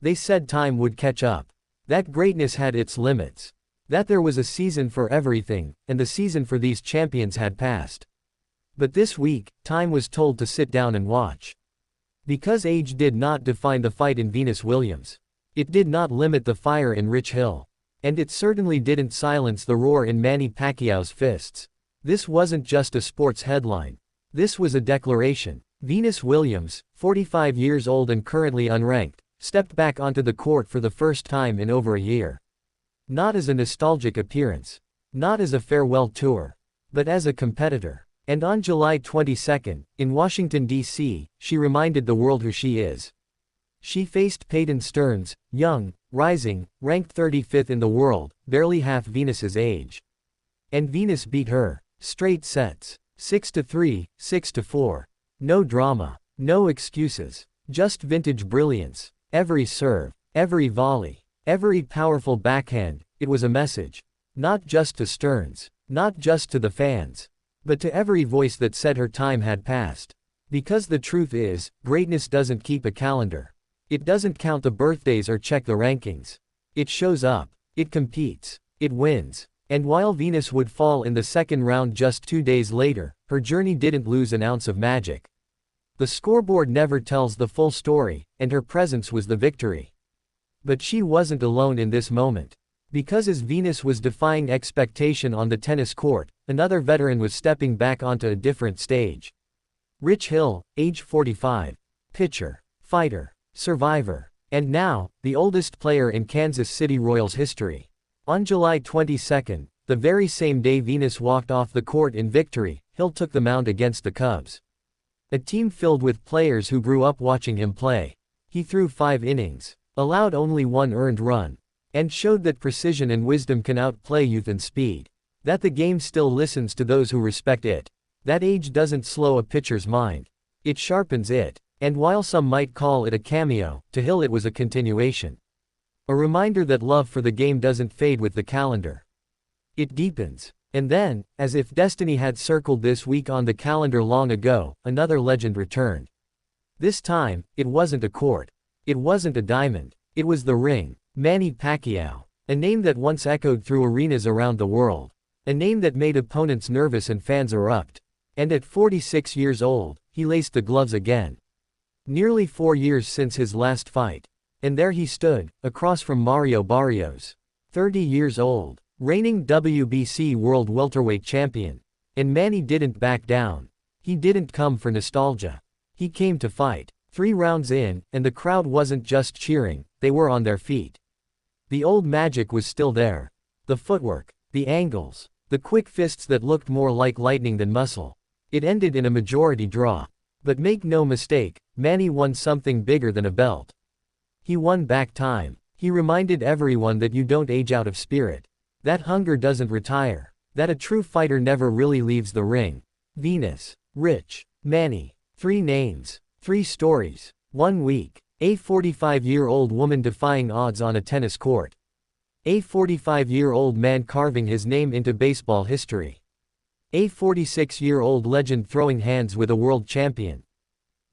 They said time would catch up. That greatness had its limits. That there was a season for everything, and the season for these champions had passed. But this week, time was told to sit down and watch. Because age did not define the fight in Venus Williams. It did not limit the fire in Rich Hill. And it certainly didn't silence the roar in Manny Pacquiao's fists. This wasn't just a sports headline. This was a declaration. Venus Williams, 45 years old and currently unranked, stepped back onto the court for the first time in over a year. Not as a nostalgic appearance. Not as a farewell tour. But as a competitor. And on July 22, in Washington, D.C., she reminded the world who she is. She faced Peyton Stearns, young, rising, ranked 35th in the world, barely half Venus's age. And Venus beat her. Straight sets. 6-3, 6-4. No drama. No excuses. Just vintage brilliance. Every serve. Every volley. Every powerful backhand, it was a message. Not just to Stearns. Not just to the fans. But to every voice that said her time had passed. Because the truth is, greatness doesn't keep a calendar. It doesn't count the birthdays or check the rankings. It shows up. It competes. It wins. And while Venus would fall in the second round just 2 days later, her journey didn't lose an ounce of magic. The scoreboard never tells the full story, and her presence was the victory. But she wasn't alone in this moment. Because as Venus was defying expectation on the tennis court, another veteran was stepping back onto a different stage. Rich Hill, age 45. Pitcher, fighter, survivor, and now, the oldest player in Kansas City Royals history. On July 22, the very same day Venus walked off the court in victory, Hill took the mound against the Cubs. A team filled with players who grew up watching him play. He threw 5 innings, allowed only 1 earned run, and showed that precision and wisdom can outplay youth and speed. That the game still listens to those who respect it. That age doesn't slow a pitcher's mind. It sharpens it. And while some might call it a cameo, to Hill it was a continuation. A reminder that love for the game doesn't fade with the calendar. It deepens. And then, as if destiny had circled this week on the calendar long ago, another legend returned. This time, it wasn't a court. It wasn't a diamond. It was the ring. Manny Pacquiao. A name that once echoed through arenas around the world. A name that made opponents nervous and fans erupt. And at 46 years old, he laced the gloves again. Nearly 4 years since his last fight. And there he stood, across from Mario Barrios. 30 years old. Reigning WBC World Welterweight Champion. And Manny didn't back down. He didn't come for nostalgia. He came to fight. 3 rounds in, and the crowd wasn't just cheering, they were on their feet. The old magic was still there. The footwork, the angles, the quick fists that looked more like lightning than muscle. It ended in a majority draw. But make no mistake, Manny won something bigger than a belt. He won back time. He reminded everyone that you don't age out of spirit. That hunger doesn't retire. That a true fighter never really leaves the ring. Venus, Rich, Manny. 3 names. 3 stories. 1 week. A 45-year-old woman defying odds on a tennis court. A 45-year-old man carving his name into baseball history. A 46-year-old legend throwing hands with a world champion.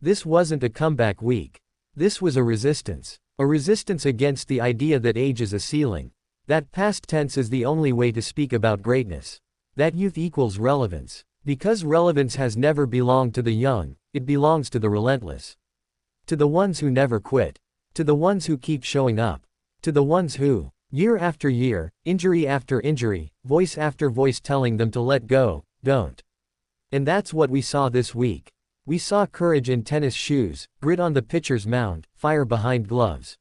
This wasn't a comeback week. This was a resistance. A resistance against the idea that age is a ceiling. That past tense is the only way to speak about greatness. That youth equals relevance. Because relevance has never belonged to the young, it belongs to the relentless. To the ones who never quit. To the ones who keep showing up. To the ones who, year after year, injury after injury, voice after voice telling them to let go, don't. And that's what we saw this week. We saw courage in tennis shoes, grit on the pitcher's mound, fire behind gloves.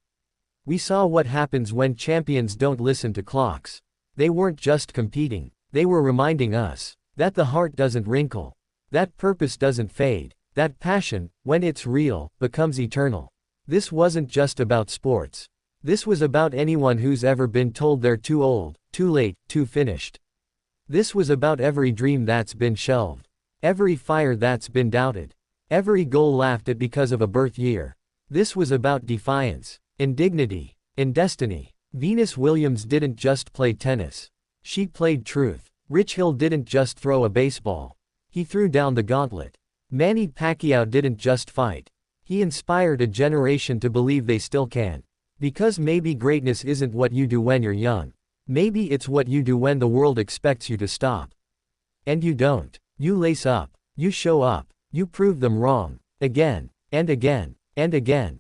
We saw what happens when champions don't listen to clocks. They weren't just competing. They were reminding us that the heart doesn't wrinkle. That purpose doesn't fade. That passion, when it's real, becomes eternal. This wasn't just about sports. This was about anyone who's ever been told they're too old, too late, too finished. This was about every dream that's been shelved. Every fire that's been doubted. Every goal laughed at because of a birth year. This was about defiance. And dignity. And destiny. Venus Williams didn't just play tennis. She played truth. Rich Hill didn't just throw a baseball. He threw down the gauntlet. Manny Pacquiao didn't just fight. He inspired a generation to believe they still can. Because maybe greatness isn't what you do when you're young. Maybe it's what you do when the world expects you to stop. And you don't. You lace up. You show up. You prove them wrong. Again. And again. And again.